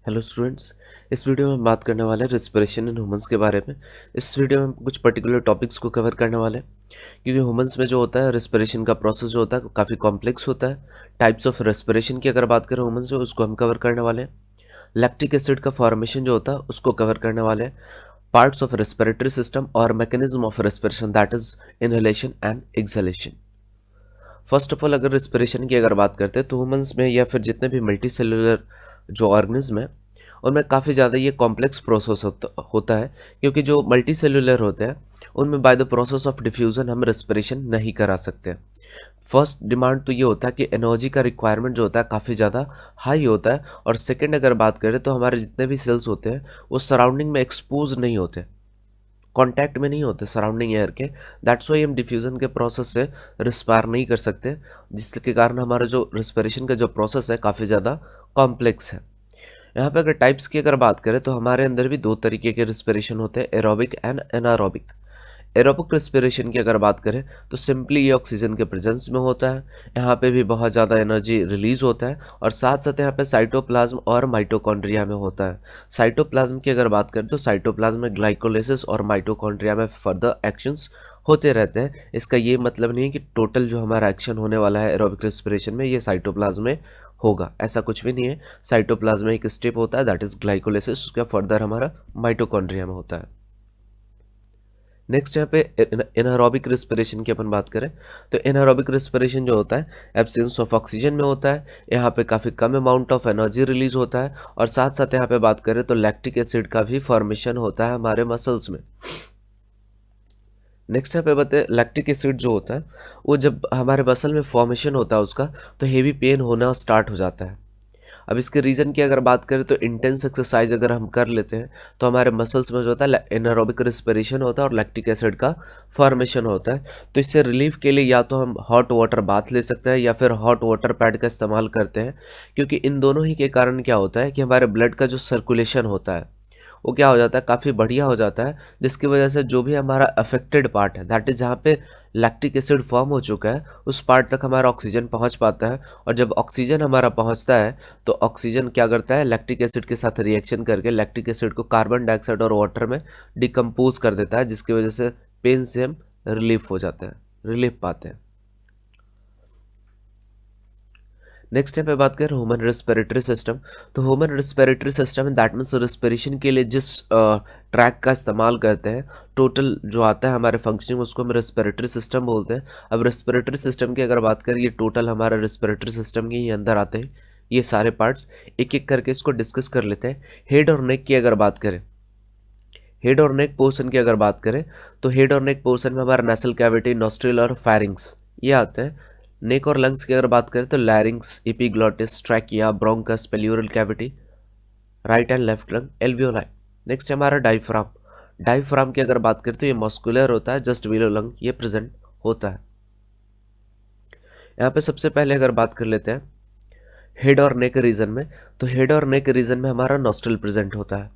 Hello students. इस video में हम बात करने वाले हैं रिस्पिरेशन इन ह्यूमंस के बारे में। इस वीडियो में हम कुछ पर्टिकुलर टॉपिक्स को कवर करने वाले हैं, क्योंकि ह्यूमंस में जो होता है रिस्पिरेशन का प्रोसेस जो होता है काफ़ी कॉम्प्लेक्स होता है। टाइप्स ऑफ रेस्पिरेशन की अगर बात करें ह्यूमंस में, उसको हम कवर करने वाले हैं। लैक्टिक एसिड का फॉर्मेशन जो होता है उसको कवर करने वाले हैं। पार्ट्स ऑफ रेस्पिरेटरी सिस्टम और mechanism of respiration, that is inhalation and exhalation. First of all, अगर रिस्पिरेशन की अगर बात करते हैं तो ह्यूमंस में या फिर जितने भी मल्टी सेलुलर जो ऑर्गेनिज्म है उनमें काफ़ी ज़्यादा ये कॉम्प्लेक्स प्रोसेस होता है, क्योंकि जो मल्टी सेलुलर होते हैं उनमें by the process of diffusion हम रेस्पिरेशन नहीं करा सकते। फर्स्ट डिमांड तो ये होता है कि एनर्जी का रिक्वायरमेंट जो होता है काफ़ी ज़्यादा हाई होता है, और सेकेंड अगर बात करें तो हमारे जितने भी सेल्स होते हैं वो सराउंडिंग में एक्सपोज नहीं होते, कांटेक्ट में नहीं होते सराउंडिंग एयर के। दैट्स वाई हम डिफ्यूज़न के प्रोसेस से रिस्पायर नहीं कर सकते, जिसके कारण हमारा जो रिस्पिरेशन का जो प्रोसेस है काफ़ी ज़्यादा कॉम्प्लेक्स है। यहाँ पे अगर टाइप्स की अगर बात करें तो हमारे अंदर भी दो तरीके के रिस्पिरेशन होते हैं, aerobic and anaerobic. Aerobic respiration की अगर बात करें तो सिंपली ये ऑक्सीजन के प्रेजेंस में होता है, यहाँ पे भी बहुत ज़्यादा एनर्जी रिलीज होता है, और साथ साथ यहाँ पे साइटोप्लाज्म और माइटोकॉन्ड्रिया में होता है। साइटोप्लाज्म की अगर बात करें तो साइटोप्लाज्म में ग्लाइकोलाइसिस और माइटोकॉन्ड्रिया में फर्दर एक्शंस होते रहते हैं। इसका ये मतलब नहीं है कि टोटल जो हमारा एक्शन होने वाला है एरोबिक रिस्पिरेशन में ये साइटोप्लाज्म में होगा, ऐसा कुछ भी नहीं है। साइटोप्लाज्म में एक स्टेप होता है, दैट इज ग्लाइकोलाइसिस, उसका फर्दर हमारा माइटोकॉन्ड्रिया में होता है। नेक्स्ट यहाँ पे एनारोबिक रिस्पिरेशन की अपन बात करें तो एनारोबिक रिस्पिरेशन जो होता है एब्सेंस ऑफ ऑक्सीजन में होता है, यहाँ पे काफ़ी कम अमाउंट ऑफ एनर्जी रिलीज होता है, और साथ साथ यहाँ पे बात करें तो लैक्टिक एसिड का भी फॉर्मेशन होता है हमारे मसल्स में। नेक्स्ट यहाँ पे बताए लैक्टिक एसिड जो होता है वो जब हमारे मसल में फॉर्मेशन होता है उसका, तो हेवी पेन होना स्टार्ट हो जाता है। अब इसके रीज़न की अगर बात करें तो इंटेंस एक्सरसाइज अगर हम कर लेते हैं तो हमारे मसल्स में जो होता है एनारोबिक रिस्पिरेशन होता है और लैक्टिक एसिड का फॉर्मेशन होता है। तो इससे रिलीफ के लिए या तो हम हॉट वाटर बाथ ले सकते हैं या फिर हॉट वाटर पैड का इस्तेमाल करते हैं, क्योंकि इन दोनों ही के कारण क्या होता है कि हमारे ब्लड का जो सर्कुलेशन होता है वो क्या हो जाता है, काफ़ी बढ़िया हो जाता है, जिसकी वजह से जो भी हमारा अफेक्टेड पार्ट है, दैट इज जहाँ पे लैक्टिक एसिड फॉर्म हो चुका है, उस पार्ट तक हमारा ऑक्सीजन पहुंच पाता है। और जब ऑक्सीजन हमारा पहुंचता है तो ऑक्सीजन क्या करता है, लैक्टिक एसिड के साथ रिएक्शन करके लैक्टिक एसिड को कार्बन डाइऑक्साइड और वाटर में डिकम्पोज कर देता है, जिसकी वजह से पेन से हम रिलीफ हो जाते हैं, रिलीफ पाते हैं। नेक्स्ट टाइम पे बात करें ह्यूमन रेस्पिरेटरी सिस्टम। तो human respiratory system that means respiration के लिए जिस ट्रैक का इस्तेमाल करते हैं, टोटल जो आता है हमारे फंक्शनिंग, उसको हम रेस्पिरेटरी सिस्टम बोलते हैं। अब रेस्पिरेटरी सिस्टम की अगर बात करें, ये टोटल हमारा रेस्पिरेटरी सिस्टम के ही अंदर आते हैं ये सारे पार्ट्स। एक एक करके इसको डिस्कस कर लेते हैं। हेड और नेक की अगर बात करें, हेड और नेक पोर्शन की अगर बात करें तो हेड और नेक पोर्शन में हमारा नेसल कैविटी, नॉस्ट्रिल और फेरिंग्स ये आते हैं। नेक और लंग्स की अगर बात करें तो larynx, epiglottis, trachea, bronchus, pleural cavity, right and left lung, alveoli. Next हमारा डायफ्राम। डायफ्राम की अगर बात करें तो ये मस्कुलर होता है, जस्ट बिलो लंग ये प्रेजेंट होता है। यहाँ पे सबसे पहले अगर बात कर लेते हैं हेड और नेक रीजन में, तो हेड और नेक रीजन में हमारा नॉस्ट्रिल प्रेजेंट होता है।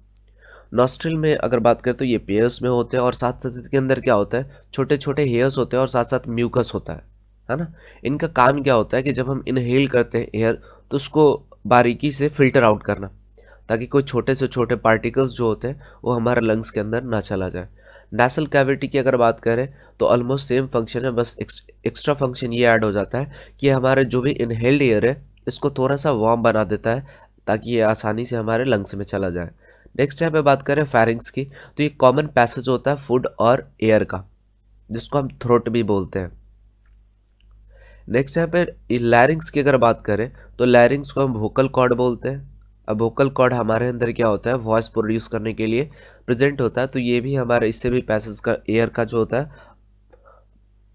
नॉस्ट्रिल में अगर बात करें तो ये पेयर्स में होते हैं, और साथ साथ इसके अंदर क्या होता है, छोटे छोटे हेयर्स होते हैं और साथ साथ म्यूकस होता है ना। इनका काम क्या होता है कि जब हम इनहेल करते हैं एयर तो उसको बारीकी से फिल्टर आउट करना, ताकि कोई छोटे से छोटे पार्टिकल्स जो होते हैं वो हमारे लंग्स के अंदर ना चला जाए। नेसल कैविटी की अगर बात करें तो ऑलमोस्ट सेम फंक्शन है, बस एक्स्ट्रा फंक्शन ये ऐड हो जाता है कि हमारे जो भी इनहेल्ड एयर है इसको थोड़ा सा वार्म बना देता है, ताकि ये आसानी से हमारे लंग्स में चला जाए। नेक्स्ट यहाँ पे बात करें फेरिंग्स की, तो ये कॉमन पैसेज होता है फूड और एयर का, जिसको हम थ्रोट भी बोलते हैं। नेक्स्ट यहाँ पे लैरिंग्स की अगर बात करें तो लैरिंग्स को हम वोकल कॉर्ड बोलते हैं। अब वोकल कॉर्ड हमारे अंदर क्या होता है, वॉइस प्रोड्यूस करने के लिए प्रेजेंट होता है, तो ये भी हमारे इससे भी पैसेज का एयर का जो होता है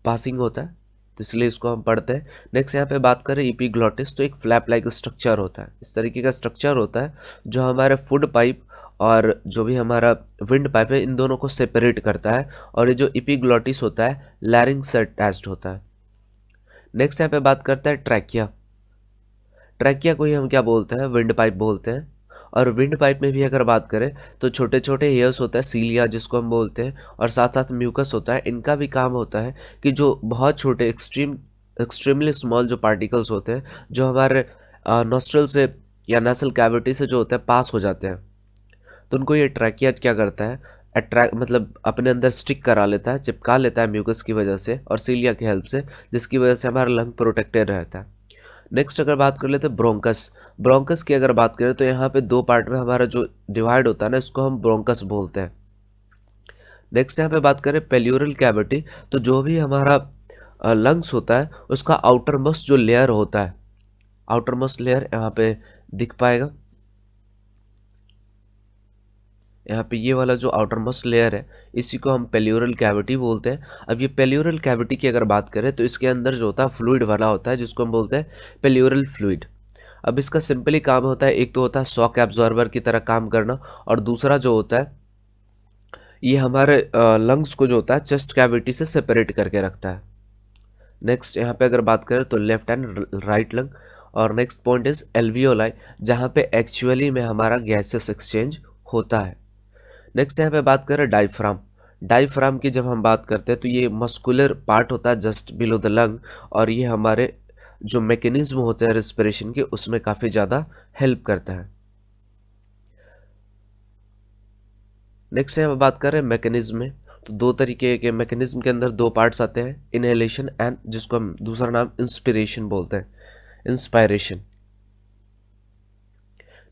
पासिंग होता है, तो इसलिए इसको हम पढ़ते हैं। नेक्स्ट यहाँ पे बात करें एपिग्लॉटिस, तो एक फ्लैप लाइक स्ट्रक्चर होता है, इस तरीके का स्ट्रक्चर होता है जो हमारे फूड पाइप और जो भी हमारा विंड पाइप है इन दोनों को सेपरेट करता है, और ये जो एपिग्लॉटिस होता है लैरिंग्स से अटैच्ड होता है। नेक्स्ट यहाँ पे बात करते हैं ट्रैकिया। ट्रैकिया को ही हम क्या बोलते हैं, विंड पाइप बोलते हैं। और विंड पाइप में भी अगर बात करें तो छोटे छोटे हेयर्स होता है, सीलिया जिसको हम बोलते हैं, और साथ साथ म्यूकस होता है। इनका भी काम होता है कि जो बहुत छोटे एक्सट्रीमली स्मॉल जो पार्टिकल्स होते हैं जो हमारे नॉस्ट्रल से या नासल कैविटी से जो होता है पास हो जाते हैं, तो उनको ये ट्रैकिया क्या करता है, अट्रैक्ट मतलब अपने अंदर स्टिक करा लेता है, चिपका लेता है म्यूकस की वजह से और सीलिया की हेल्प से, जिसकी वजह से हमारा लंग प्रोटेक्टेड रहता है। नेक्स्ट अगर बात कर लेते हैं ब्रोंकस। ब्रोंकस की अगर बात करें तो यहाँ पे दो पार्ट में हमारा जो डिवाइड होता है ना, इसको हम ब्रोंकस बोलते हैं। नेक्स्ट यहाँ पे बात करें पेल्यूरल कैविटी, तो जो भी हमारा लंग्स होता है उसका आउटर मोस्ट जो लेयर होता है, आउटर मोस्ट लेयर यहाँ पे दिख पाएगा, यहाँ पे ये वाला जो आउटर मोस्ट लेयर है इसी को हम पेल्यूरल कैविटी बोलते हैं। अब ये पेल्यूरल कैविटी की अगर बात करें तो इसके अंदर जो होता है फ्लूइड भरा होता है, जिसको हम बोलते हैं पेल्यूरल फ्लूइड। अब इसका सिंपली काम होता है, एक तो होता है शॉक एब्जॉर्बर की तरह काम करना, और दूसरा जो होता है ये हमारे लंग्स को जो होता है चेस्ट कैविटी से सेपरेट करके रखता है। नेक्स्ट यहाँ पे अगर बात करें तो लेफ्ट एंड राइट लंग, और नेक्स्ट पॉइंट इज एल्वियोलाई, जहाँ पे एक्चुअली में हमारा गैसेस एक्सचेंज होता है। नेक्स्ट यहाँ पे बात करें डायफ्राम। डायफ्राम की जब हम बात करते हैं तो ये मस्कुलर पार्ट होता है जस्ट बिलो द लंग, और ये हमारे जो मैकेनिज्म होते हैं रेस्पिरेशन के उसमें काफ़ी ज़्यादा हेल्प करता है। नेक्स्ट यहाँ पे बात करें मैकेनिज्म में, तो दो तरीके के मैकेनिज्म के अंदर दो पार्ट्स आते हैं, इनहेलेशन एंड जिसको हम दूसरा नाम इंस्पिरेशन बोलते हैं, इंस्पायरेशन।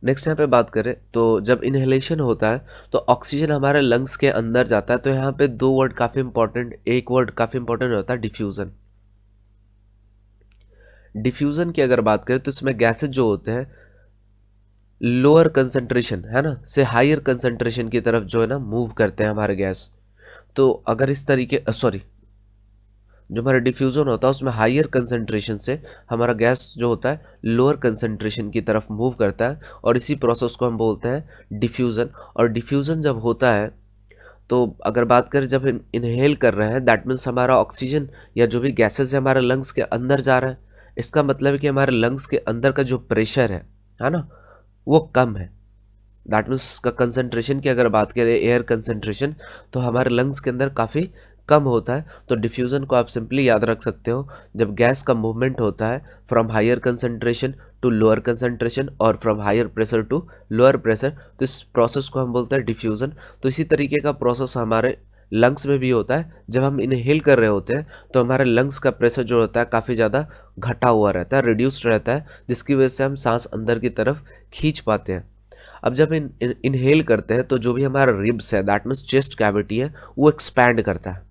नेक्स्ट यहाँ पे बात करें तो जब इनहेलेशन होता है तो ऑक्सीजन हमारे लंग्स के अंदर जाता है, तो यहाँ पे दो वर्ड काफ़ी इंपॉर्टेंट, एक वर्ड काफ़ी इंपॉर्टेंट होता है डिफ्यूज़न। डिफ्यूज़न की अगर बात करें तो इसमें गैसेज जो होते हैं लोअर कंसंट्रेशन है ना से हायर कंसंट्रेशन की तरफ जो है ना मूव करते हैं हमारे गैस। तो अगर इस तरीके सॉरी जो हमारा डिफ्यूज़न होता है उसमें हायर कंसंट्रेशन से हमारा गैस जो होता है लोअर कंसंट्रेशन की तरफ मूव करता है, और इसी प्रोसेस को हम बोलते हैं डिफ्यूज़न। और डिफ्यूज़न जब होता है तो अगर बात करें जब इनहेल कर रहे हैं, दैट मीन्स हमारा ऑक्सीजन या जो भी गैसेस है हमारे लंग्स के अंदर जा रहा है, इसका मतलब है कि हमारे लंग्स के अंदर का जो प्रेशर है ना, वो कम है। दैट मीन्स का कंसंट्रेशन की अगर बात करें एयर कंसंट्रेशन, तो हमारे लंग्स के अंदर काफ़ी कम होता है। तो डिफ्यूज़न को आप सिंपली याद रख सकते हो, जब गैस का मूवमेंट होता है from higher concentration to lower concentration और from higher pressure to lower pressure, तो इस प्रोसेस को हम बोलते हैं डिफ्यूज़न। तो इसी तरीके का प्रोसेस हमारे लंग्स में भी होता है। जब हम इनहेल कर रहे होते हैं तो हमारे लंग्स का प्रेशर जो होता है काफ़ी ज़्यादा घटा हुआ रहता है, रिड्यूस्ड रहता है, जिसकी वजह से हम सांस अंदर की तरफ खींच पाते हैं। अब जब इनहेल करते हैं तो जो भी हमारा रिब्स है, दैट मीन्स चेस्ट कैविटी है, वो एक्सपैंड करता है,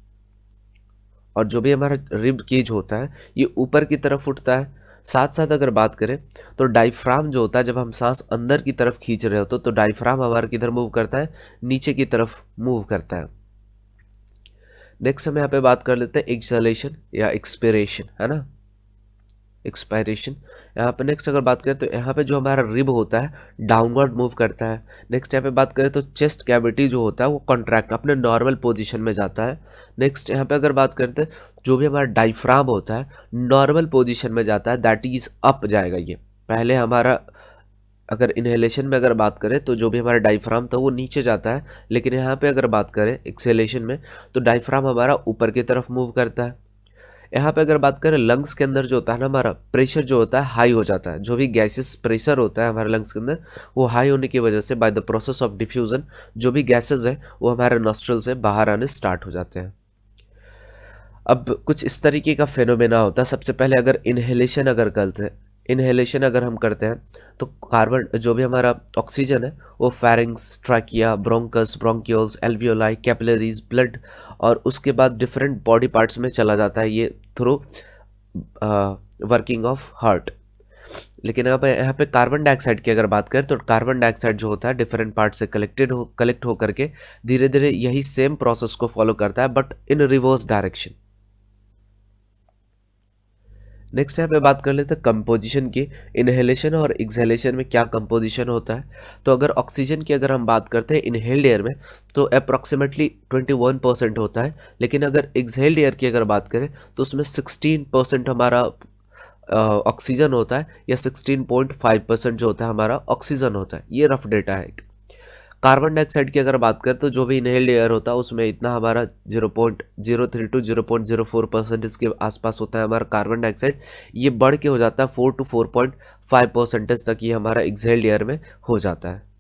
और जो भी हमारा रिब केज होता है ये ऊपर की तरफ उठता है। साथ साथ अगर बात करें तो डायफ्राम जो होता है, जब हम सांस अंदर की तरफ खींच रहे होते तो डायफ्राम हमारा किधर मूव करता है, नीचे की तरफ मूव करता है। नेक्स्ट हम यहाँ पे बात कर लेते हैं एक्सहेलेशन या एक्सपिरेशन, है ना, एक्सपायरेशन। यहाँ पे नेक्स्ट अगर बात करें तो यहाँ पे जो हमारा रिब होता है डाउनवर्ड मूव करता है। नेक्स्ट यहाँ पे बात करें तो चेस्ट कैविटी जो होता है वो कॉन्ट्रैक्ट अपने नॉर्मल पोजीशन में जाता है। नेक्स्ट यहाँ पे अगर बात करते हैं जो भी हमारा डायफ्राम होता है नॉर्मल पोजीशन में जाता है, दैट इज अप जाएगा। ये पहले हमारा अगर इनहेलेशन में अगर बात करें तो जो भी हमारा डायफ्राम था वो नीचे जाता है, लेकिन यहाँ पे अगर बात करें एक्सहेलेशन में तो डायफ्राम हमारा ऊपर की तरफ मूव करता है। यहाँ पे अगर बात करें लंग्स के अंदर जो होता है ना, हमारा प्रेशर जो होता है हाई हो जाता है। जो भी गैसेस प्रेशर होता है हमारे लंग्स के अंदर वो हाई होने की वजह से by the process of diffusion जो भी गैसेस है वो हमारे नॉस्ट्रल से बाहर आने स्टार्ट हो जाते हैं। अब कुछ इस तरीके का फेनोमेना होता है। सबसे पहले अगर इनहेलेशन अगर हम करते हैं तो कार्बन जो भी हमारा ऑक्सीजन है वो pharynx, trachea, bronchus, bronchioles, alveoli, capillaries, blood और उसके बाद डिफरेंट बॉडी पार्ट्स में चला जाता है, ये थ्रू वर्किंग ऑफ हार्ट। लेकिन अब यहाँ पे कार्बन डाइऑक्साइड की अगर बात करें तो कार्बन डाइऑक्साइड जो होता है डिफरेंट पार्ट से कलेक्ट हो करके धीरे धीरे यही सेम प्रोसेस को फॉलो करता है, but in reverse direction. Next यहाँ पे बात कर लेते हैं कंपोजिशन की। इनहेलेशन और एक्सहेलेशन में क्या कंपोजिशन होता है, तो अगर ऑक्सीजन की अगर हम बात करते हैं इनहेल्ड एयर में तो अप्रॉक्सीमेटली 21% होता है, लेकिन अगर एक्सहेल्ड एयर की अगर बात करें तो उसमें 16% हमारा ऑक्सीजन होता है, या 16.5% जो होता है हमारा ऑक्सीजन होता है। ये रफ डेटा है। कार्बन डाइऑक्साइड की अगर बात करें तो जो भी इनहेल्ड एयर होता है उसमें इतना हमारा 0.03 टू 0.04% के आसपास होता है हमारा कार्बन डाइऑक्साइड। ये बढ़ के हो जाता है 4 to 4.5% तक, ये हमारा एक्सहेल्ड एयर में हो जाता है।